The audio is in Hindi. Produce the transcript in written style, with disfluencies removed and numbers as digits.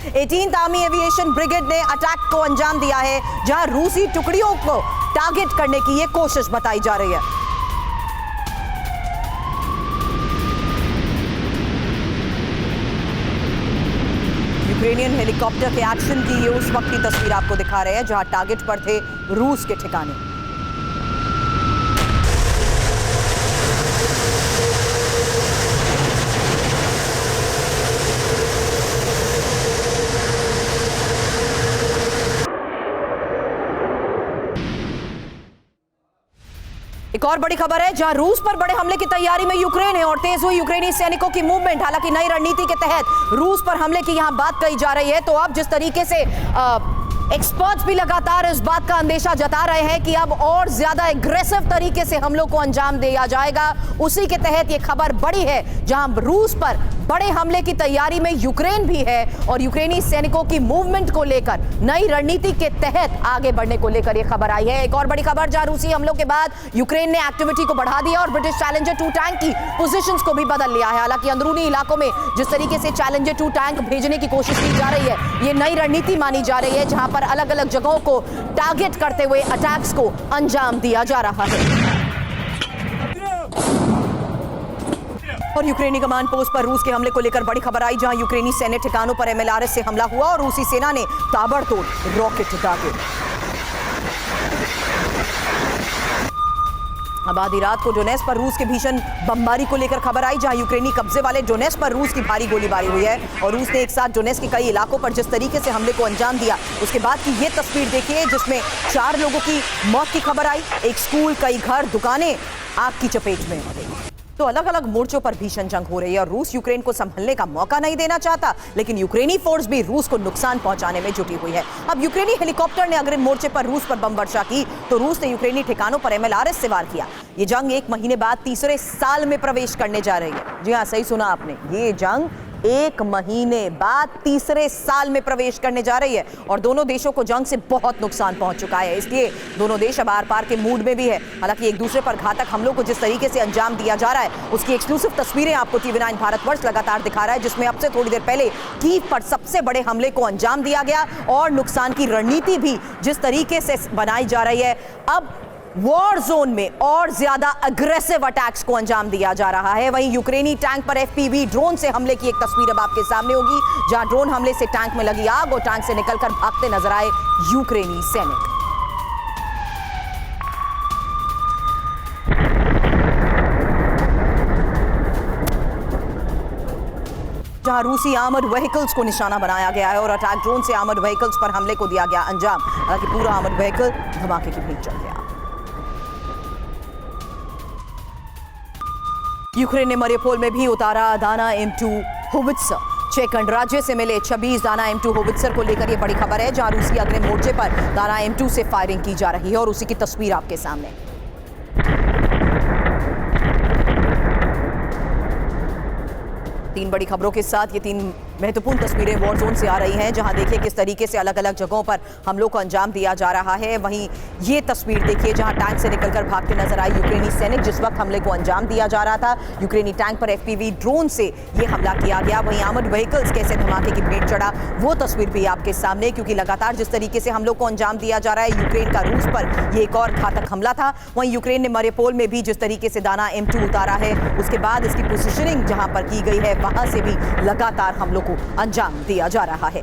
18th आर्मी एविएशन ब्रिगेड ने अटैक को अंजाम दिया है, जहां रूसी टुकड़ियों को टारगेट करने की यह कोशिश बताई जा रही है। यूक्रेनियन हेलीकॉप्टर के एक्शन की ये उस वक्त की तस्वीर आपको दिखा रहे हैं जहां टारगेट पर थे रूस के ठिकाने। एक और बड़ी खबर है जहां रूस पर बड़े हमले की तैयारी में यूक्रेन है और तेज हुई यूक्रेनी सैनिकों की मूवमेंट। हालांकि नई रणनीति के तहत रूस पर हमले की यहां बात कही जा रही है, तो अब जिस तरीके से एक्सपर्ट्स भी लगातार इस बात का अंदेशा जता रहे हैं कि अब और ज्यादा एग्रेसिव तरीके से हमलों को अंजाम दिया जाएगा, उसी के तहत यह खबर बड़ी है जहां रूस पर बड़े हमले की तैयारी में यूक्रेन भी है और यूक्रेनी सैनिकों की मूवमेंट को लेकर नई रणनीति के तहत आगे बढ़ने को लेकर यह खबर आई है। एक और बड़ी खबर जहां रूसी हमलों के बाद यूक्रेन ने एक्टिविटी को बढ़ा दिया और ब्रिटिश चैलेंजर 2 टैंक की पोजीशंस को भी बदल लिया है। हालांकि अंदरूनी इलाकों में जिस तरीके से चैलेंजर 2 टैंक भेजने की कोशिश की जा रही है, ये नई रणनीति मानी जा रही है जहां पर अलग अलग जगहों को टारगेट करते हुए अटैक्स को अंजाम दिया जा रहा है। और यूक्रेनी कमांड पोस्ट पर रूस के हमले को लेकर बड़ी खबर आई जहां यूक्रेनी सैन्य ठिकानों पर MLRS से हमला हुआ और रूसी सेना ने ताबड़तोड़ रॉकेट दागे। अब आधी रात को डोनेट्स्क पर रूस के भीषण बमबारी को लेकर खबर आई जहां यूक्रेनी कब्जे वाले डोनेट्स्क पर रूस की भारी गोलीबारी हुई है और रूस ने एक साथ डोनेट्स्क के कई इलाकों पर जिस तरीके से हमले को अंजाम दिया, उसके बाद की ये तस्वीर देखिए जिसमें 4 लोगों की मौत की खबर आई। एक स्कूल, कई घर, दुकानें आग की चपेट में आ गई। तो अलग अलग मोर्चों पर भीषण जंग हो रही है और रूस यूक्रेन को संभलने का मौका नहीं देना चाहता, लेकिन यूक्रेनी फोर्स भी रूस को नुकसान पहुंचाने में जुटी हुई है। अब यूक्रेनी हेलीकॉप्टर ने अग्रिम मोर्चे पर रूस पर बम वर्षा की तो रूस ने यूक्रेनी ठिकानों पर MLRS से वार किया। ये जंग 1 महीने बाद तीसरे साल में प्रवेश करने जा रही है। जी हाँ, सही सुना आपने, ये जंग 1 महीने बाद तीसरे साल में प्रवेश करने जा रही है और दोनों देशों को जंग से बहुत नुकसान पहुंच चुका है, इसलिए दोनों देश अब आर पार के मूड में भी है। हालांकि एक दूसरे पर घातक हमलों को जिस तरीके से अंजाम दिया जा रहा है, उसकी एक्सक्लूसिव तस्वीरें आपको TV9 भारतवर्ष लगातार दिखा रहा है, जिसमें अब से थोड़ी देर पहले कीव पर सबसे बड़े हमले को अंजाम दिया गया और नुकसान की रणनीति भी जिस तरीके से बनाई जा रही है, अब वॉर जोन में और ज्यादा अग्रेसिव अटैक्स को अंजाम दिया जा रहा है। वहीं यूक्रेनी टैंक पर FPV ड्रोन से हमले की एक तस्वीर अब आपके सामने होगी जहां ड्रोन हमले से टैंक में लगी आग और टैंक से निकलकर भागते नजर आए यूक्रेनी सैनिक। जहां रूसी आर्मर्ड व्हीकल्स को निशाना बनाया गया है और अटैक ड्रोन से आर्मर्ड व्हीकल्स पर हमले को दिया गया अंजाम। हालांकि पूरा आर्मर्ड व्हीकल धमाके की भेंट चढ़ गया। यूक्रेन ने मरियोपोल में भी उतारा दाना M2 होवित्जर। चेक गणराज्य से मिले 26 दाना M2 होवित्जर को लेकर यह बड़ी खबर है जहां रूसी अग्रिम मोर्चे पर दाना M2 से फायरिंग की जा रही है और उसी की तस्वीर आपके सामने। तीन बड़ी खबरों के साथ ये 3 महत्वपूर्ण तस्वीरें वॉर जोन से आ रही हैं जहां देखिए किस तरीके से अलग अलग जगहों पर हमलों को अंजाम दिया जा रहा है। वहीं ये तस्वीर देखिए जहां टैंक से निकलकर भागते नजर आए यूक्रेनी सैनिक जिस वक्त हमले को अंजाम दिया जा रहा था। यूक्रेनी टैंक पर FPV ड्रोन से ये हमला किया गया। वहीं आर्मर्ड व्हीकल्स कैसे धमाके की भेंट चढ़ा वो तस्वीर भी आपके सामने, क्योंकि लगातार जिस तरीके से हमलों को अंजाम दिया जा रहा है यूक्रेन का रूस पर ये एक और घातक हमला था। वहीं यूक्रेन ने मरियोपोल में भी जिस तरीके से दाना M2 उतारा है, उसके बाद इसकी पोजीशनिंग जहां पर की गई है वहां से भी लगातार हमलों को अंजाम दिया जा रहा है।